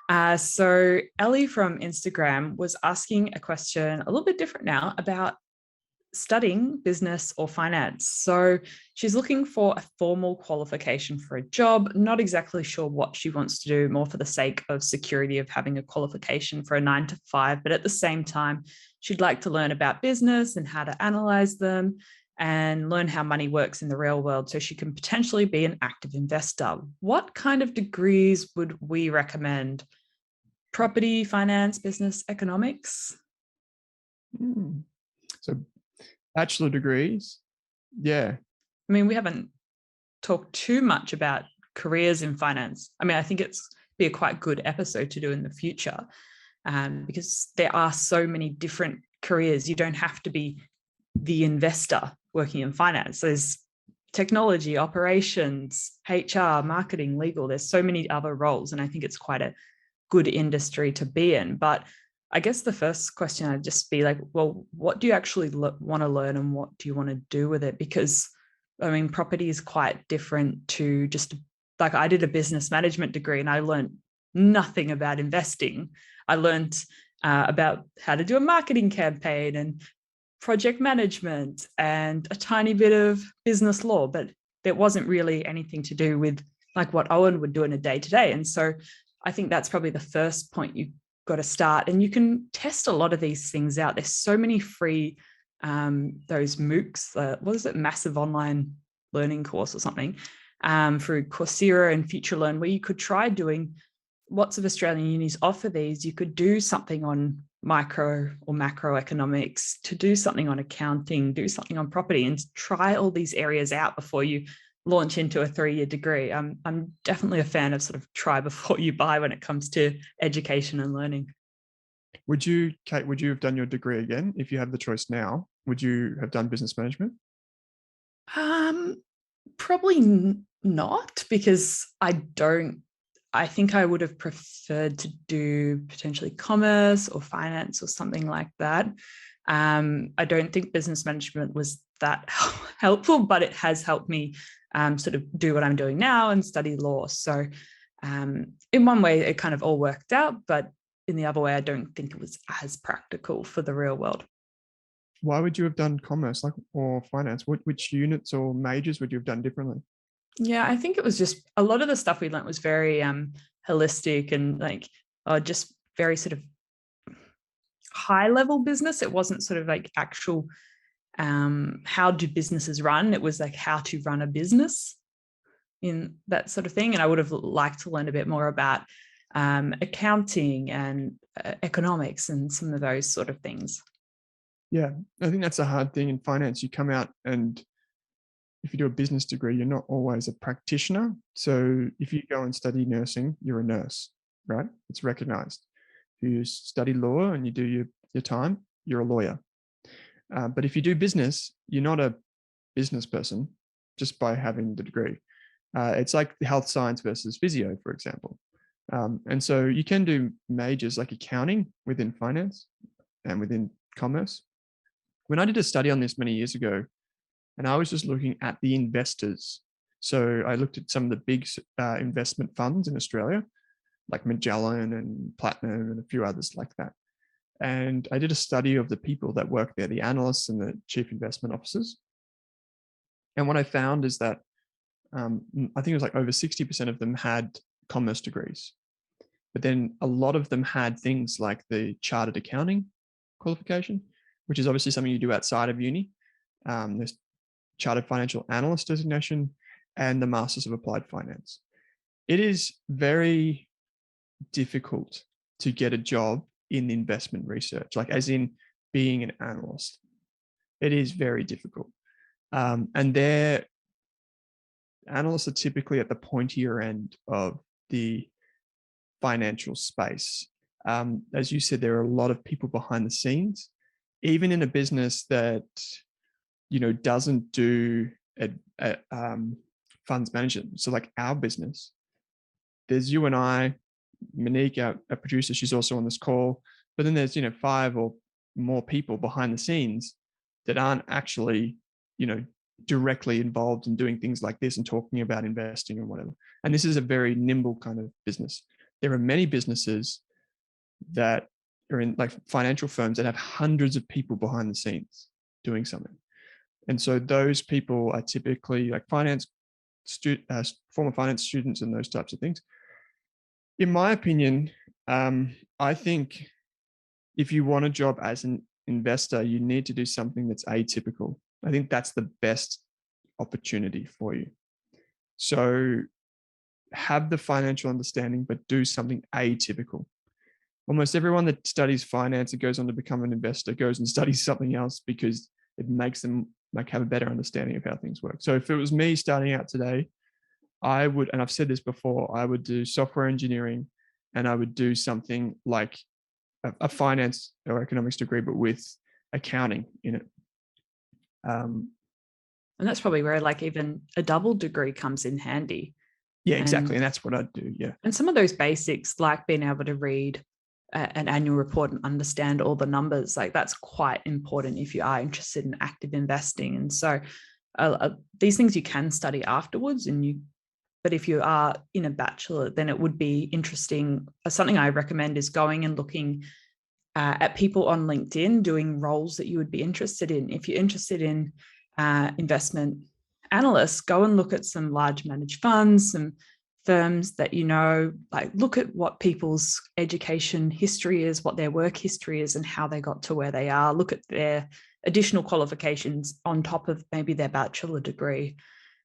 So Ellie from Instagram was asking a question a little bit different now about studying business or finance. So she's looking for a formal qualification for a job, not exactly sure what she wants to do, more for the sake of security of having a qualification for a 9 to 5. But at the same time, she'd like to learn about business and how to analyze them and learn how money works in the real world so she can potentially be an active investor. What kind of degrees would we recommend? Property, finance, business, economics? So bachelor degrees, yeah. I mean, we haven't talked too much about careers in finance. I mean, I think it's be a quite good episode to do in the future, because there are so many different careers. You don't have to be the investor working in finance. There's technology, operations, HR, marketing, legal. There's so many other roles, and I think it's quite a good industry to be in. But I guess the first question I'd just be like, well, what do you actually want to learn and what do you want to do with it? Because I mean, property is quite different to just like I did a business management degree and I learned nothing about investing. I learned about how to do a marketing campaign and project management and a tiny bit of business law, but there wasn't really anything to do with like what Owen would do in a day to day. And so I think that's probably the first point you've got to start. And you can test a lot of these things out. There's so many free, those MOOCs, what is it, massive online learning course or something, through Coursera and FutureLearn, where you could try doing, lots of Australian unis offer these. You could do something on micro or macroeconomics, to do something on accounting, do something on property, and try all these areas out before you launch into a 3-year degree. I'm definitely a fan of sort of try before you buy when it comes to education and learning. Would you, Kate, would you have done your degree again if you had the choice now? Would you have done business management? Probably not, because I think I would have preferred to do potentially commerce or finance or something like that. I don't think business management was that helpful, but it has helped me sort of do what I'm doing now and study law. So in one way, it kind of all worked out, but in the other way, I don't think it was as practical for the real world. Why would you have done commerce or finance? Which units or majors would you have done differently? Yeah, I think it was just a lot of the stuff we learned was very holistic and like just very sort of high level business. It wasn't sort of like actual how do businesses run. It was like how to run a business in that sort of thing. And I would have liked to learn a bit more about accounting and economics and some of those sort of things. Yeah, I think that's a hard thing in finance. You come out and if you do a business degree, you're not always a practitioner. So if you go and study nursing, you're a nurse, right? It's recognized. If you study law and you do your time, you're a lawyer. But if you do business, you're not a business person just by having the degree. It's like health science versus physio, for example. And so you can do majors like accounting within finance and within commerce. When I did a study on this many years ago, and I was just looking at the investors. So I looked at some of the big investment funds in Australia, like Magellan and Platinum and a few others like that. And I did a study of the people that work there, the analysts and the chief investment officers. And what I found is that I think it was like over 60% of them had commerce degrees. But then a lot of them had things like the chartered accounting qualification, which is obviously something you do outside of uni. There's chartered financial analyst designation and the Masters of Applied Finance. It is very difficult to get a job in investment research, like as in being an analyst. It is very difficult. And their analysts are typically at the pointier end of the financial space. As you said, there are a lot of people behind the scenes, even in a business that, you know, doesn't do funds management. So like our business, there's you and I, Monique, our producer, she's also on this call, but then there's, 5 or more people behind the scenes that aren't actually, directly involved in doing things like this and talking about investing and whatever. And this is a very nimble kind of business. there are many businesses that are in like financial firms that have hundreds of people behind the scenes doing something. And so those people are typically like former finance students and those types of things. In my opinion, I think if you want a job as an investor, you need to do something that's atypical. I think that's the best opportunity for you. So have the financial understanding, but do something atypical. Almost everyone that studies finance and goes on to become an investor goes and studies something else because it makes them like have a better understanding of how things work. So if it was me starting out today, I would, and I've said this before, I would do software engineering and I would do something like a finance or economics degree, but with accounting in it. And that's probably where like even a double degree comes in handy. Yeah, exactly. And that's what I'd do. Yeah. And some of those basics, like being able to read an annual report and understand all the numbers, like that's quite important if you are interested in active investing. And so these things you can study afterwards, but if you are in a bachelor, then it would be interesting. Something I recommend is going and looking at people on LinkedIn doing roles that you would be interested in. If you're interested in investment analysts, go and look at some large managed funds, some firms that like look at what people's education history is, what their work history is, and how they got to where they are. Look at their additional qualifications on top of maybe their bachelor degree.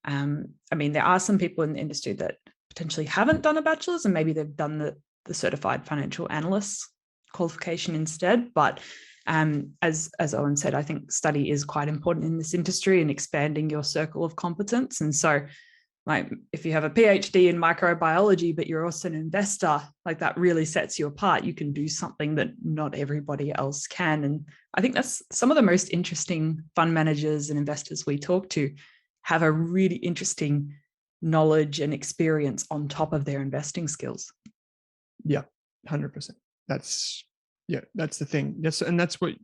I mean, there are some people in the industry that potentially haven't done a bachelor's and maybe they've done the certified financial analyst qualification instead. But as Owen said, I think study is quite important in this industry and expanding your circle of competence. And so like if you have a PhD in microbiology, but you're also an investor, like that really sets you apart. You can do something that not everybody else can. And I think that's some of the most interesting fund managers and investors we talk to have a really interesting knowledge and experience on top of their investing skills. Yeah, 100%. That's the thing. That's what,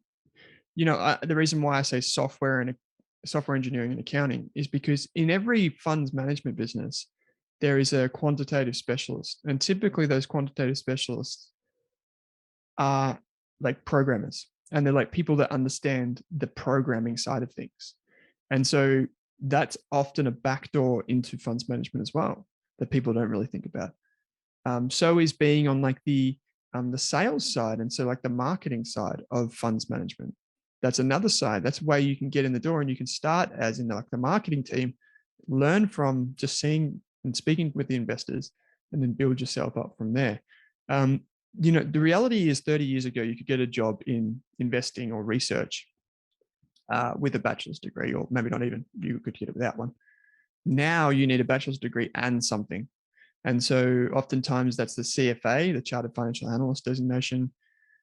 the reason why I say software engineering and accounting is because in every funds management business, there is a quantitative specialist. And typically those quantitative specialists are like programmers and they're like people that understand the programming side of things. And so that's often a backdoor into funds management as well that people don't really think about. So is being on like the sales side. And so like the marketing side of funds management. That's another side. That's where you can get in the door and you can start as in like the marketing team, learn from just seeing and speaking with the investors and then build yourself up from there. The reality is 30 years ago, you could get a job in investing or research with a bachelor's degree, or maybe not even, you could get it without one. Now you need a bachelor's degree and something. And so oftentimes that's the CFA, the Chartered Financial Analyst designation,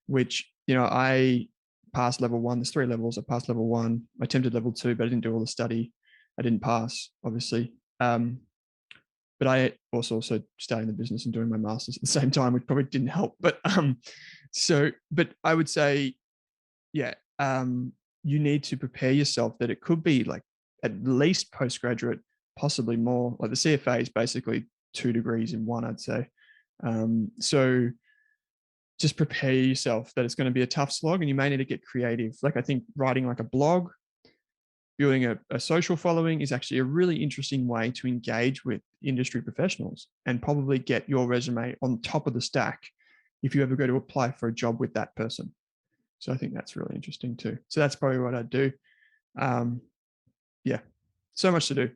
which, I passed level 1. There's 3 levels. I passed level 1. I attempted level 2, but I didn't do all the study. I didn't pass, obviously. But I also starting the business and doing my master's at the same time, which probably didn't help. But but I would say, yeah, you need to prepare yourself that it could be like at least postgraduate, possibly more. Like the CFA is basically 2 degrees in one, I'd say. So just prepare yourself that it's going to be a tough slog and you may need to get creative. Like I think writing like a blog, building a social following is actually a really interesting way to engage with industry professionals and probably get your resume on top of the stack if you ever go to apply for a job with that person. So I think that's really interesting too. So that's probably what I'd do. Yeah, so much to do.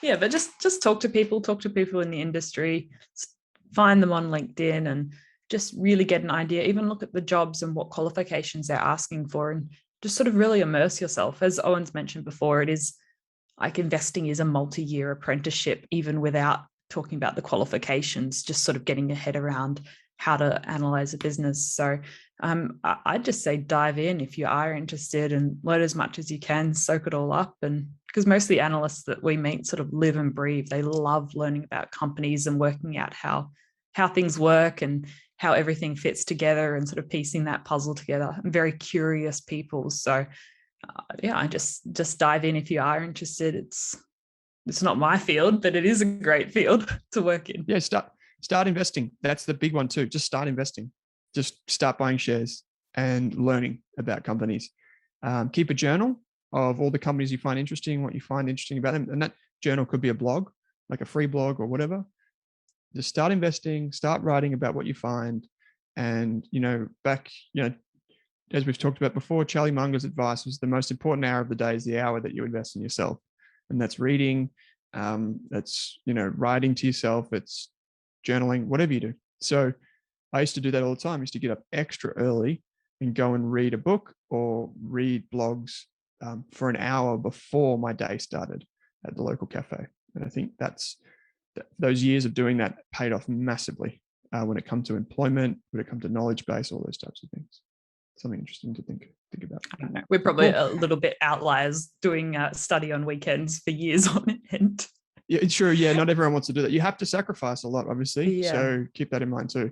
Yeah, but just talk to people in the industry, find them on LinkedIn and just really get an idea, even look at the jobs and what qualifications they're asking for and just sort of really immerse yourself. As Owen's mentioned before, it is like investing is a multi-year apprenticeship, even without talking about the qualifications, just sort of getting your head around how to analyze a business. So I'd just say dive in if you are interested and learn as much as you can, soak it all up. And because most of the analysts that we meet sort of live and breathe, they love learning about companies and working out how things work and how everything fits together and sort of piecing that puzzle together. I'm very curious people. So I just dive in if you are interested. It's not my field, but it is a great field to work in. Yeah, start investing. That's the big one too. Just start investing. Just start buying shares and learning about companies. Keep a journal of all the companies you find interesting, what you find interesting about them. And that journal could be a blog, like a free blog or whatever. Just start investing, start writing about what you find. And, as we've talked about before, Charlie Munger's advice was the most important hour of the day is the hour that you invest in yourself. And that's reading, that's, writing to yourself, it's journaling, whatever you do. So I used to do that all the time. I used to get up extra early and go and read a book or read blogs for an hour before my day started at the local cafe. And I think those years of doing that paid off massively when it comes to employment, when it comes to knowledge base, all those types of things. Something interesting to think about. I don't know. We're probably a little bit outliers doing study on weekends for years on end. Yeah, sure. Yeah, not everyone wants to do that. You have to sacrifice a lot, obviously. Yeah. So keep that in mind too.